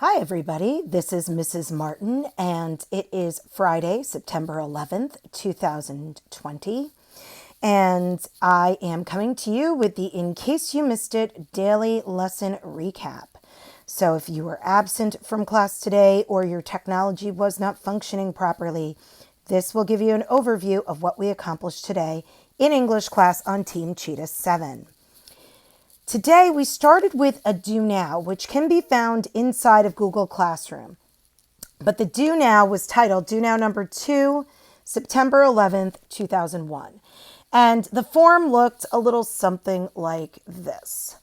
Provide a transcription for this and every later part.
Hi, everybody. This is Mrs. Martin, and it is Friday, September 11th, 2020. And I am coming to you with the In Case You Missed It daily lesson recap. So if you were absent from class today or your technology was not functioning properly, this will give you an overview of what we accomplished today in English class on Team Cheetah 7. Today, we started with a do now, which can be found inside of Google Classroom. But the do now was titled Do Now Number 2, September 11th, 2001. And the form looked a little something like this.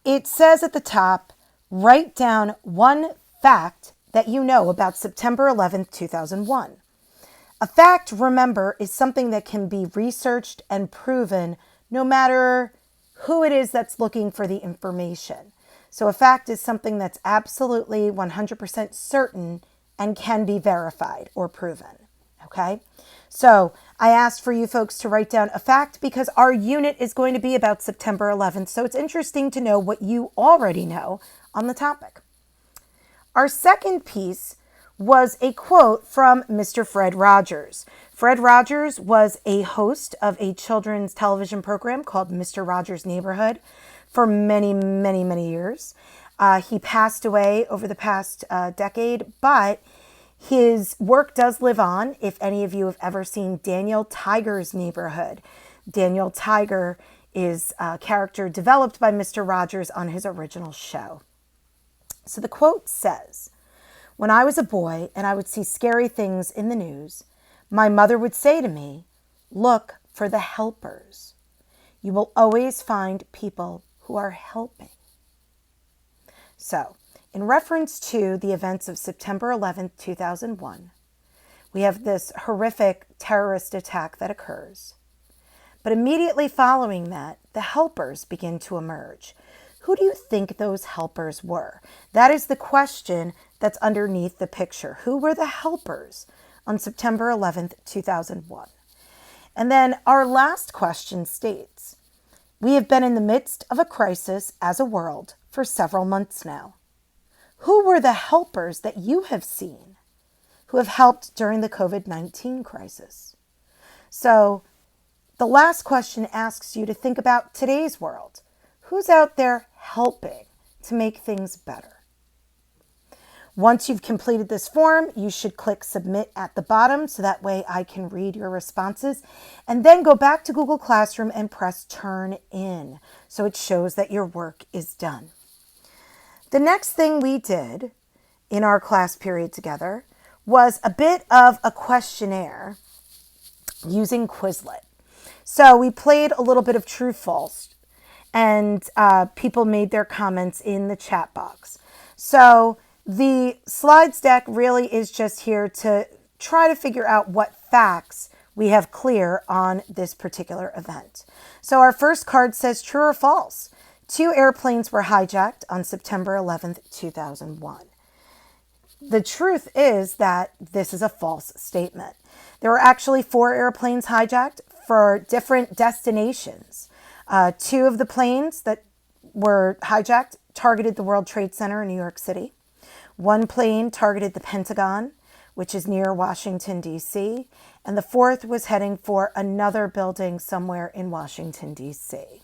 It says at the top, write down one fact that you know about September 11th, 2001. A fact, remember, is something that can be researched and proven no matter who it is that's looking for the information. So a fact is something that's absolutely 100% certain and can be verified or proven. Okay? So I asked for you folks to write down a fact because our unit is going to be about September 11th. So it's interesting to know what you already know on the topic. Our second piece was a quote from Mr. Fred Rogers. Fred Rogers was a host of a children's television program called Mr. Rogers' Neighborhood for many, many, many years. He passed away over the past decade, but his work does live on. If any of you have ever seen Daniel Tiger's Neighborhood, Daniel Tiger is a character developed by Mr. Rogers on his original show. So the quote says, "When I was a boy and I would see scary things in the news, my mother would say to me, 'Look for the helpers. You will always find people who are helping.'" So, in reference to the events of September 11th, 2001, we have this horrific terrorist attack that occurs. But immediately following that, the helpers begin to emerge. Who do you think those helpers were? That is the question that's underneath the picture. Who were the helpers on September 11th, 2001? And then our last question states, we have been in the midst of a crisis as a world for several months now. Who were the helpers that you have seen who have helped during the COVID-19 crisis? So the last question asks you to think about today's world. Who's out there helping to make things better? Once you've completed this form, you should click Submit at the bottom so that way I can read your responses, and then go back to Google Classroom and press Turn In so it shows that your work is done. The next thing we did in our class period together was a bit of a questionnaire using Quizlet. So we played a little bit of true-false, and people made their comments in the chat box. So the slides deck really is just here to try to figure out what facts we have clear on this particular event. So our first card says true or false. 2 airplanes were hijacked on September 11th, 2001. The truth is that this is a false statement. There were actually 4 airplanes hijacked for different destinations. 2 of the planes that were hijacked targeted the World Trade Center in New York City. 1 plane targeted the Pentagon, which is near Washington, D.C., and the 4th was heading for another building somewhere in Washington, D.C.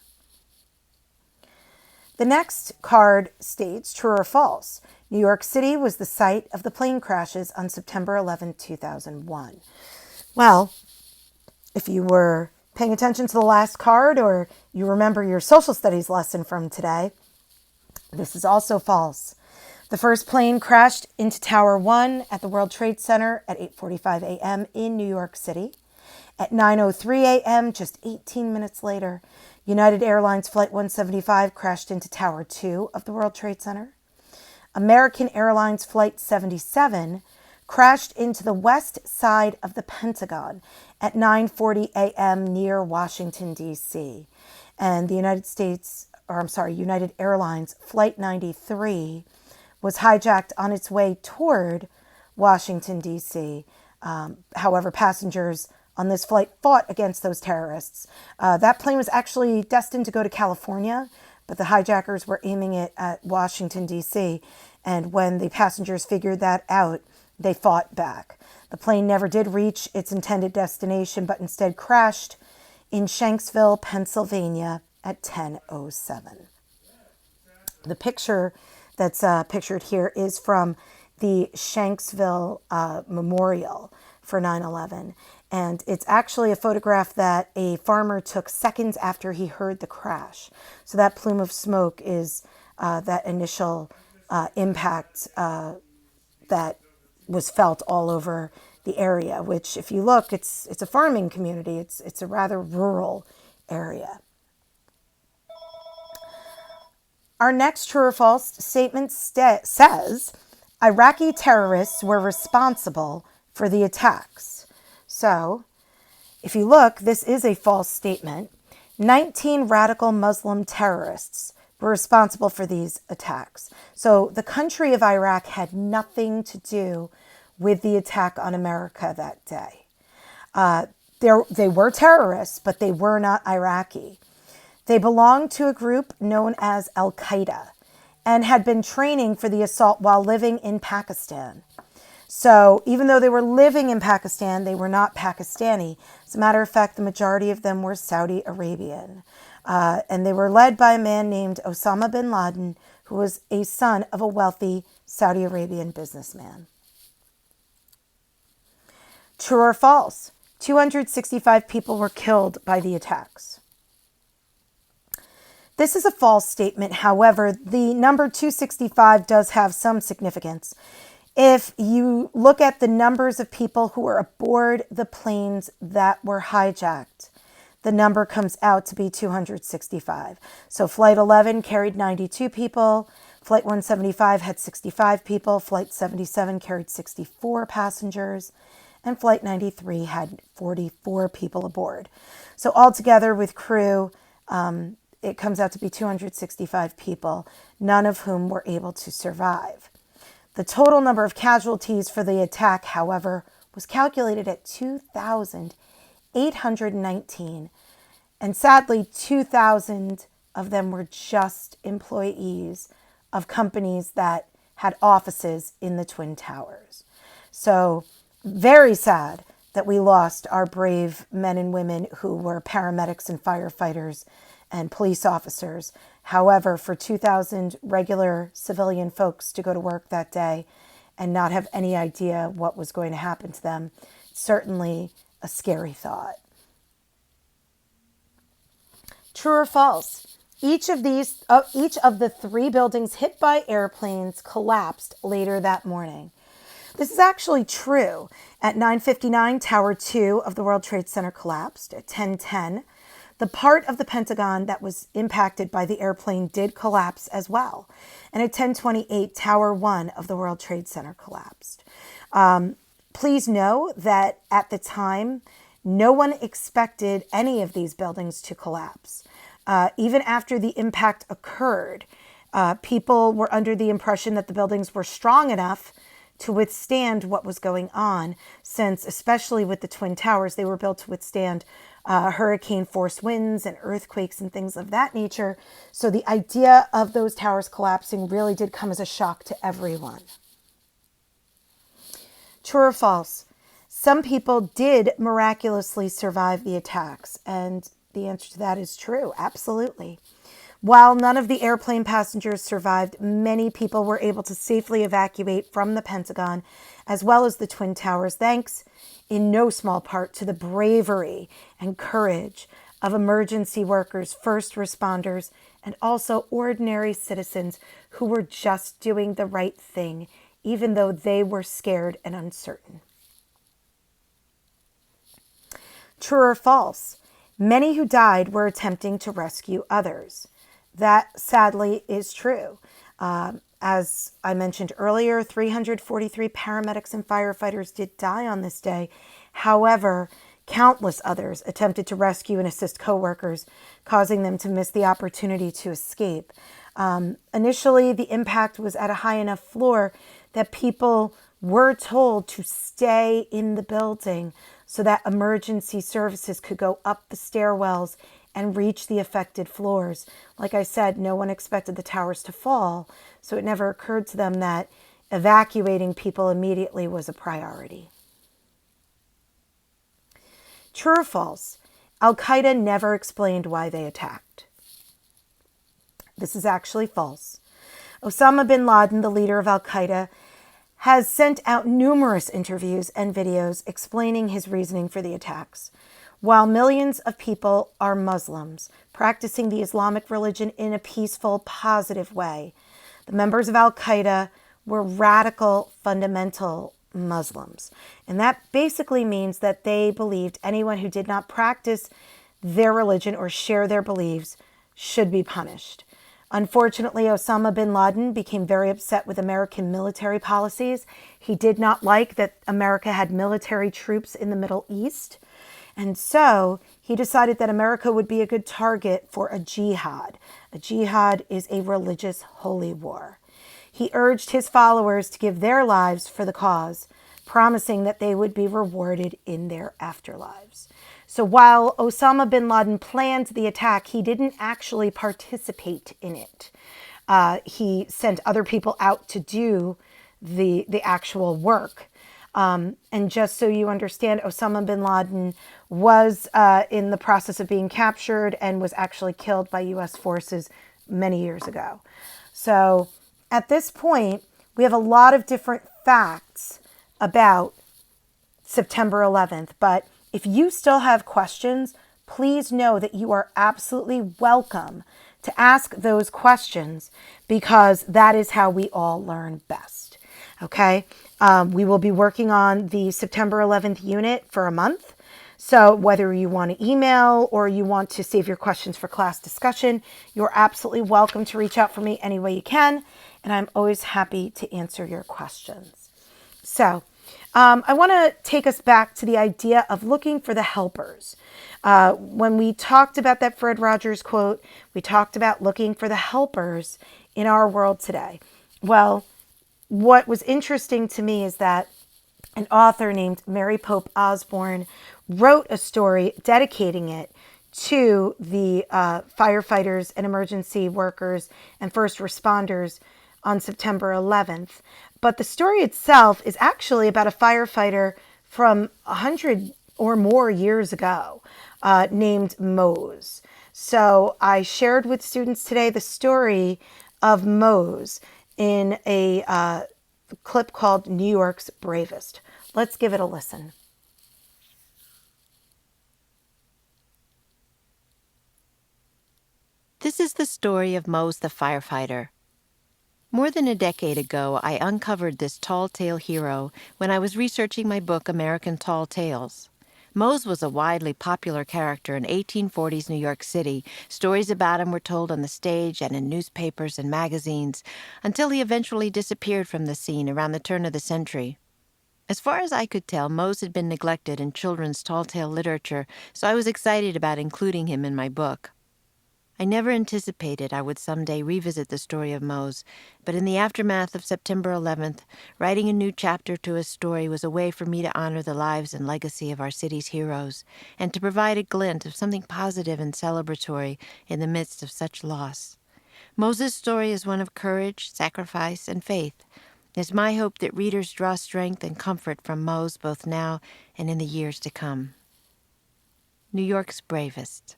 The next card states true or false. New York City was the site of the plane crashes on September 11, 2001. Well, if you were paying attention to the last card or you remember your social studies lesson from today, this is also false. The first plane crashed into Tower 1 at the World Trade Center at 8:45 a.m. in New York City. At 9:03 a.m., just 18 minutes later, United Airlines Flight 175 crashed into Tower 2 of the World Trade Center. American Airlines Flight 77 crashed into the west side of the Pentagon at 9:40 a.m. near Washington, D.C. And the United Airlines Flight 93 was hijacked on its way toward Washington, D.C. However, passengers on this flight fought against those terrorists. That plane was actually destined to go to California, but the hijackers were aiming it at Washington, D.C., and when the passengers figured that out, they fought back. The plane never did reach its intended destination, but instead crashed in Shanksville, Pennsylvania at 10:07. The picture that's pictured here is from the Shanksville Memorial for 9/11. And it's actually a photograph that a farmer took seconds after he heard the crash. So that plume of smoke is that initial impact that was felt all over the area, which if you look, it's a farming community. It's a rather rural area. Our next true or false statement says Iraqi terrorists were responsible for the attacks. So, if you look, this is a false statement. 19 radical Muslim terrorists were responsible for these attacks. So the country of Iraq had nothing to do with the attack on America that day. They were terrorists, but they were not Iraqi. They belonged to a group known as Al-Qaeda and had been training for the assault while living in Pakistan. So even though they were living in Pakistan, they were not Pakistani. As a matter of fact, the majority of them were Saudi Arabian. And they were led by a man named Osama bin Laden, who was a son of a wealthy Saudi Arabian businessman. True or false? 265 people were killed by the attacks. This is a false statement. However, the number 265 does have some significance. If you look at the numbers of people who were aboard the planes that were hijacked, the number comes out to be 265. So Flight 11 carried 92 people, Flight 175 had 65 people, Flight 77 carried 64 passengers, and Flight 93 had 44 people aboard. So altogether with crew, it comes out to be 265 people, none of whom were able to survive. The total number of casualties for the attack, however, was calculated at 2,819. And sadly, 2,000 of them were just employees of companies that had offices in the Twin Towers. So very sad that we lost our brave men and women who were paramedics and firefighters and police officers. However, for 2,000 regular civilian folks to go to work that day and not have any idea what was going to happen to them, certainly a scary thought. True or false? Each of the 3 buildings hit by airplanes collapsed later that morning. This is actually true. At 9:59, Tower 2 of the World Trade Center collapsed. At 10:10, the part of the Pentagon that was impacted by the airplane did collapse as well. And at 10:28, Tower 1 of the World Trade Center collapsed. Please know that at the time, no one expected any of these buildings to collapse. Even after the impact occurred, people were under the impression that the buildings were strong enough to withstand what was going on, since, especially with the Twin Towers, they were built to withstand hurricane force winds and earthquakes and things of that nature. So the idea of those towers collapsing really did come as a shock to everyone. True or false? Some people did miraculously survive the attacks, and the answer to that is true. Absolutely. While none of the airplane passengers survived, many people were able to safely evacuate from the Pentagon as well as the Twin Towers, thanks in no small part to the bravery and courage of emergency workers, first responders, and also ordinary citizens who were just doing the right thing, even though they were scared and uncertain. True or false? Many who died were attempting to rescue others. That sadly is true. As I mentioned earlier, 343 paramedics and firefighters did die on this day. However, countless others attempted to rescue and assist coworkers, causing them to miss the opportunity to escape. Initially, the impact was at a high enough floor that people were told to stay in the building so that emergency services could go up the stairwells and reach the affected floors. Like I said, no one expected the towers to fall, so it never occurred to them that evacuating people immediately was a priority. True or false? Al-Qaeda never explained why they attacked. This is actually false. Osama bin Laden, the leader of Al-Qaeda, has sent out numerous interviews and videos explaining his reasoning for the attacks. While millions of people are Muslims, practicing the Islamic religion in a peaceful, positive way, the members of Al-Qaeda were radical, fundamental Muslims. And that basically means that they believed anyone who did not practice their religion or share their beliefs should be punished. Unfortunately, Osama bin Laden became very upset with American military policies. He did not like that America had military troops in the Middle East. And so he decided that America would be a good target for a jihad. A jihad is a religious holy war. He urged his followers to give their lives for the cause, promising that they would be rewarded in their afterlives. So while Osama bin Laden planned the attack, he didn't actually participate in it. He sent other people out to do the actual work. And just so you understand, Osama bin Laden was in the process of being captured and was actually killed by U.S. forces many years ago. So at this point, we have a lot of different facts about September 11th. But if you still have questions, please know that you are absolutely welcome to ask those questions, because that is how we all learn best. Okay? We will be working on the September 11th unit for a month. So whether you want to email or you want to save your questions for class discussion, you're absolutely welcome to reach out for me any way you can. And I'm always happy to answer your questions. So I want to take us back to the idea of looking for the helpers. When we talked about that Fred Rogers quote, we talked about looking for the helpers in our world today. Well, what was interesting to me is that an author named Mary Pope Osborne wrote a story dedicating it to the firefighters and emergency workers and first responders on September 11th. But the story itself is actually about a firefighter from 100 or more years ago named Mose. So I shared with students today the story of Mose in a clip called New York's Bravest. Let's give it a listen. This is the story of Mose the firefighter. More than a decade ago, I uncovered this tall tale hero when I was researching my book, American Tall Tales. Mose was a widely popular character in 1840s New York City. Stories about him were told on the stage and in newspapers and magazines, until he eventually disappeared from the scene around the turn of the century. As far as I could tell, Mose had been neglected in children's tall tale literature, so I was excited about including him in my book. I never anticipated I would someday revisit the story of Mose, but in the aftermath of September 11th, writing a new chapter to his story was a way for me to honor the lives and legacy of our city's heroes, and to provide a glint of something positive and celebratory in the midst of such loss. Mose's story is one of courage, sacrifice, and faith. It's my hope that readers draw strength and comfort from Mose both now and in the years to come. New York's Bravest.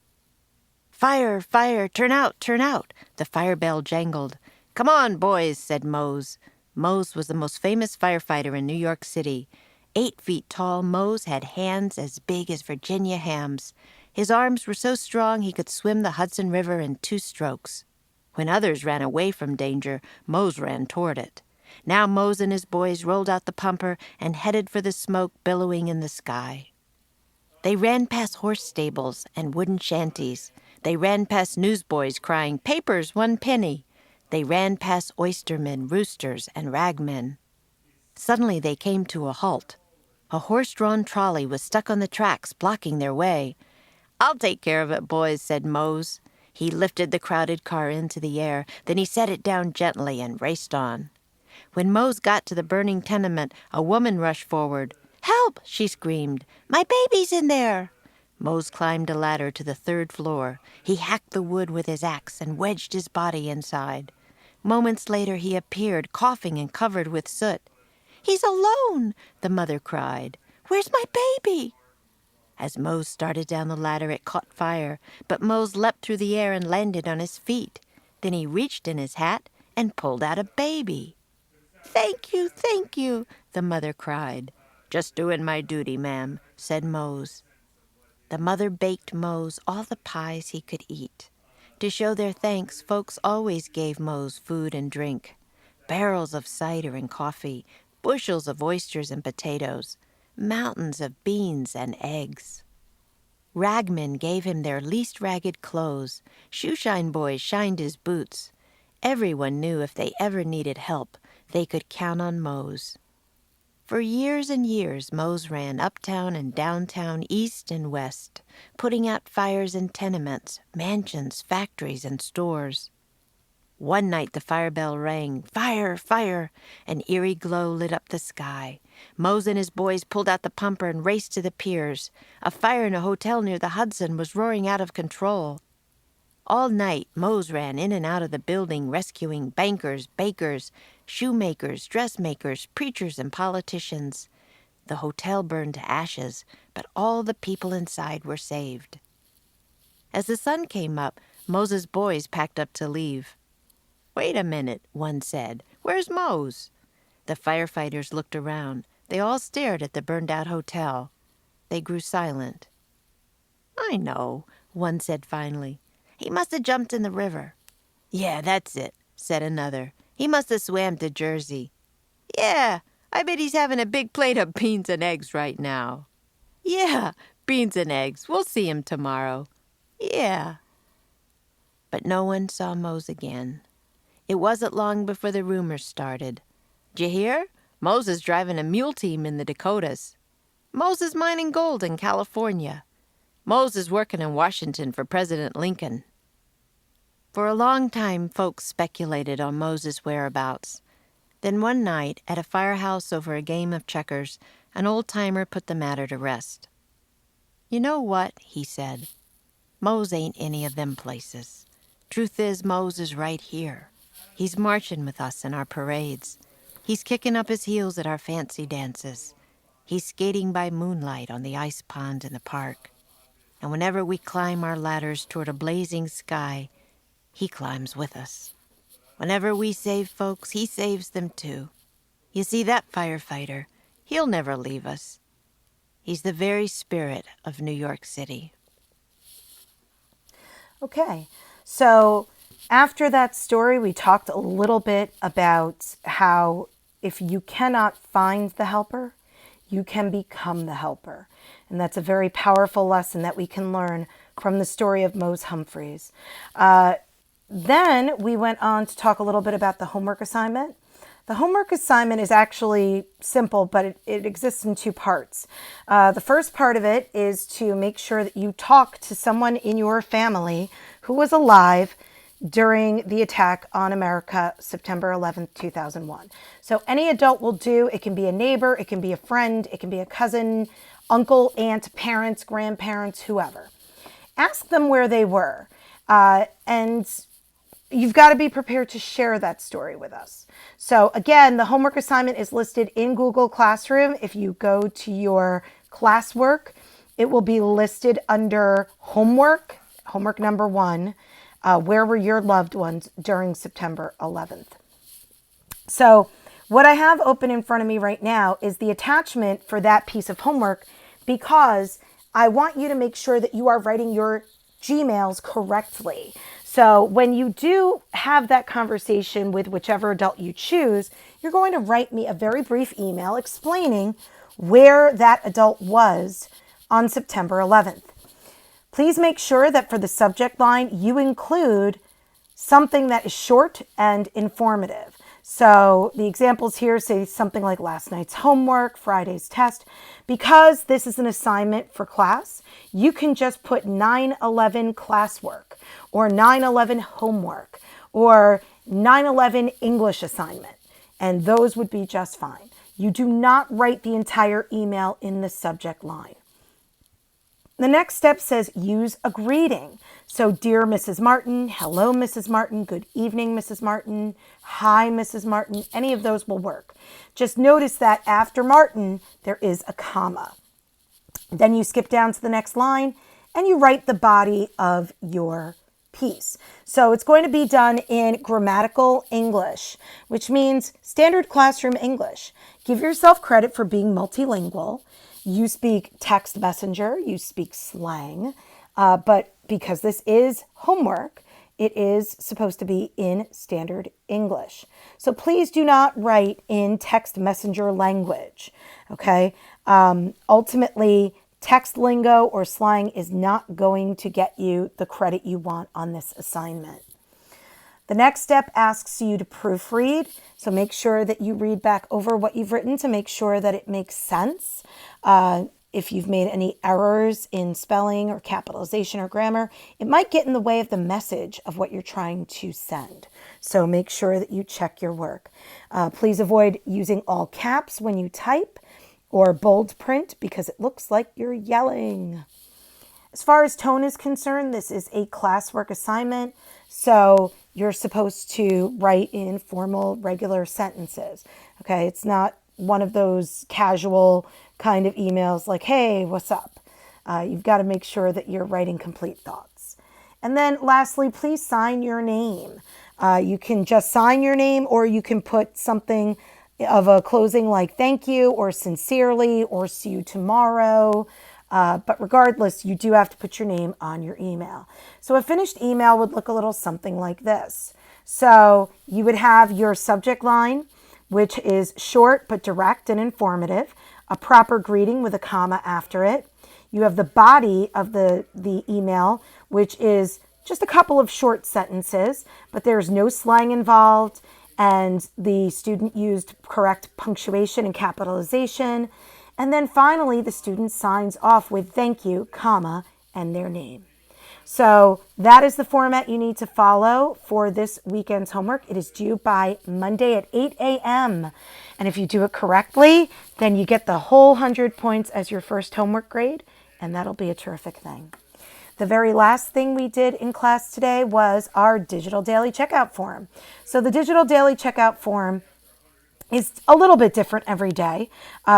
"Fire, fire, turn out, turn out!" The fire bell jangled. "Come on, boys," said Mose. Mose was the most famous firefighter in New York City. 8 feet tall, Mose had hands as big as Virginia hams. His arms were so strong he could swim the Hudson River in 2 strokes. When others ran away from danger, Mose ran toward it. Now Mose and his boys rolled out the pumper and headed for the smoke billowing in the sky. They ran past horse stables and wooden shanties. They ran past newsboys crying, "Papers, 1 penny." They ran past oystermen, roosters, and ragmen. Suddenly they came to a halt. A horse-drawn trolley was stuck on the tracks, blocking their way. "I'll take care of it, boys," said Mose. He lifted the crowded car into the air, then he set it down gently and raced on. When Mose got to the burning tenement, a woman rushed forward. "Help!" she screamed. "My baby's in there!" Mose climbed a ladder to the 3rd floor. He hacked the wood with his axe and wedged his body inside. Moments later, he appeared, coughing and covered with soot. "He's alone!" the mother cried. "Where's my baby?" As Mose started down the ladder, it caught fire, but Mose leapt through the air and landed on his feet. Then he reached in his hat and pulled out a baby. Thank you," the mother cried. "Just doing my duty, ma'am," said Mose. The mother baked Mose all the pies he could eat. To show their thanks, folks always gave Mose food and drink. Barrels of cider and coffee, bushels of oysters and potatoes, mountains of beans and eggs. Ragmen gave him their least ragged clothes. Shoeshine boys shined his boots. Everyone knew if they ever needed help, they could count on Mose. For years and years, Mose ran uptown and downtown, east and west, putting out fires in tenements, mansions, factories, and stores. One night the fire bell rang. Fire, fire! An eerie glow lit up the sky. Mose and his boys pulled out the pumper and raced to the piers. A fire in a hotel near the Hudson was roaring out of control. All night, Mose ran in and out of the building, rescuing bankers, bakers, shoemakers, dressmakers, preachers, and politicians. The hotel burned to ashes, but all the people inside were saved. As the sun came up, Mose's boys packed up to leave. "Wait a minute," one said. "Where's Mose?" The firefighters looked around. They all stared at the burned-out hotel. They grew silent. "I know," one said finally. "He must have jumped in the river." "Yeah, that's it," said another. "He must have swam to Jersey." "Yeah, I bet he's having a big plate of beans and eggs right now." "Yeah, beans and eggs. We'll see him tomorrow." "Yeah." But no one saw Mose again. It wasn't long before the rumors started. "D'you hear? Mose is driving a mule team in the Dakotas. Mose is mining gold in California. Mose is working in Washington for President Lincoln." For a long time, folks speculated on Mose's whereabouts. Then one night, at a firehouse over a game of checkers, an old-timer put the matter to rest. "You know what?" he said. "Mose ain't any of them places. Truth is, Mose is right here. He's marching with us in our parades. He's kicking up his heels at our fancy dances. He's skating by moonlight on the ice pond in the park. And whenever we climb our ladders toward a blazing sky, he climbs with us. Whenever we save folks, he saves them too. You see, that firefighter, he'll never leave us. He's the very spirit of New York City." Okay, so after that story, we talked a little bit about how if you cannot find the helper, you can become the helper. And that's a very powerful lesson that we can learn from the story of Mose Humphreys. Then we went on to talk a little bit about the homework assignment. The homework assignment is actually simple, but it exists in two parts. The first part of it is to make sure that you talk to someone in your family who was alive during the attack on America, September 11th, 2001. So any adult will do. It can be a neighbor, it can be a friend, it can be a cousin, uncle, aunt, parents, grandparents, whoever. Ask them where they were. And you've got to be prepared to share that story with us. So again, the homework assignment is listed in Google Classroom. If you go to your classwork, it will be listed under homework number 1. Where were your loved ones during September 11th? So what I have open in front of me right now is the attachment for that piece of homework, because I want you to make sure that you are writing your Gmails correctly. So when you do have that conversation with whichever adult you choose, you're going to write me a very brief email explaining where that adult was on September 11th. Please make sure that for the subject line, you include something that is short and informative. So the examples here say something like last night's homework, Friday's test. Because this is an assignment for class, you can just put 9/11 classwork or 9/11 homework or 9/11 English assignment, and those would be just fine. You do not write the entire email in the subject line. The next step says use a greeting. So dear Mrs. Martin, hello Mrs. Martin, good evening Mrs. Martin, hi Mrs. Martin, any of those will work. Just notice that after Martin, there is a comma. Then you skip down to the next line and you write the body of your piece. So it's going to be done in grammatical English, which means standard classroom English. Give yourself credit for being multilingual. You speak text messenger, you speak slang, but because this is homework, it is supposed to be in standard English. So please do not write in text messenger language, okay? Ultimately, text lingo or slang is not going to get you the credit you want on this assignment. The next step asks you to proofread. So make sure that you read back over what you've written to make sure that it makes sense. If you've made any errors in spelling or capitalization or grammar, it might get in the way of the message of what you're trying to send. So make sure that you check your work. Please avoid using all caps when you type or bold print because it looks like you're yelling. As far as tone is concerned, this is a classwork assignment, so you're supposed to write in formal, regular sentences. Okay, it's not one of those casual kind of emails like, hey, what's up? You've got to make sure that you're writing complete thoughts. And then lastly, please sign your name. You can just sign your name or you can put something of a closing like thank you or sincerely or see you tomorrow. But regardless, you do have to put your name on your email. So a finished email would look a little something like this. So you would have your subject line, which is short but direct and informative, a proper greeting with a comma after it. You have the body of the email, which is just a couple of short sentences, but there's no slang involved, and the student used correct punctuation and capitalization. And then finally, the student signs off with thank you, comma, and their name. So that is the format you need to follow for this weekend's homework. It is due by Monday at 8 a.m. And if you do it correctly, then you get the whole 100 points as your first homework grade, and that'll be a terrific thing. The very last thing we did in class today was our digital daily checkout form. So the digital daily checkout form is a little bit different every day.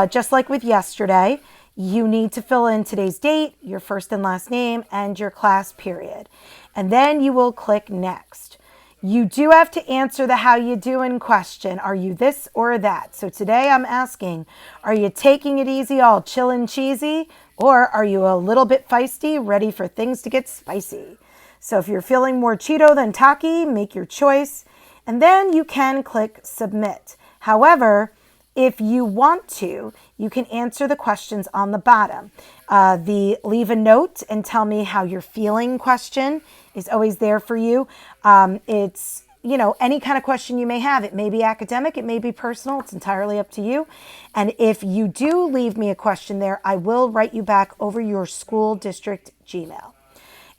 Just like with yesterday, you need to fill in today's date, your first and last name, and your class period. And then you will click next. You do have to answer the how you doing question. Are you this or that? So today I'm asking, are you taking it easy, all chill and cheesy? Or are you a little bit feisty, ready for things to get spicy? So if you're feeling more Cheeto than Taki, make your choice. And then you can click submit. However, if you want to, you can answer the questions on the bottom. The leave a note and tell me how you're feeling question is always there for you. It's, any kind of question you may have. It may be academic, it may be personal. It's entirely up to you. And if you do leave me a question there, I will write you back over your school district Gmail.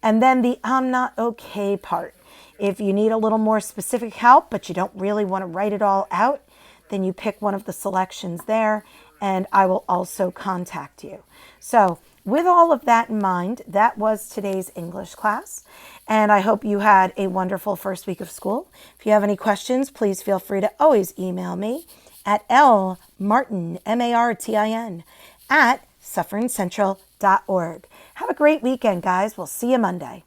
And then the I'm not okay part. If you need a little more specific help, but you don't really want to write it all out, then you pick one of the selections there, and I will also contact you. So with all of that in mind, that was today's English class, and I hope you had a wonderful first week of school. If you have any questions, please feel free to always email me at lmartin, M-A-R-T-I-N, @sufferncentral.org. Have a great weekend, guys. We'll see you Monday.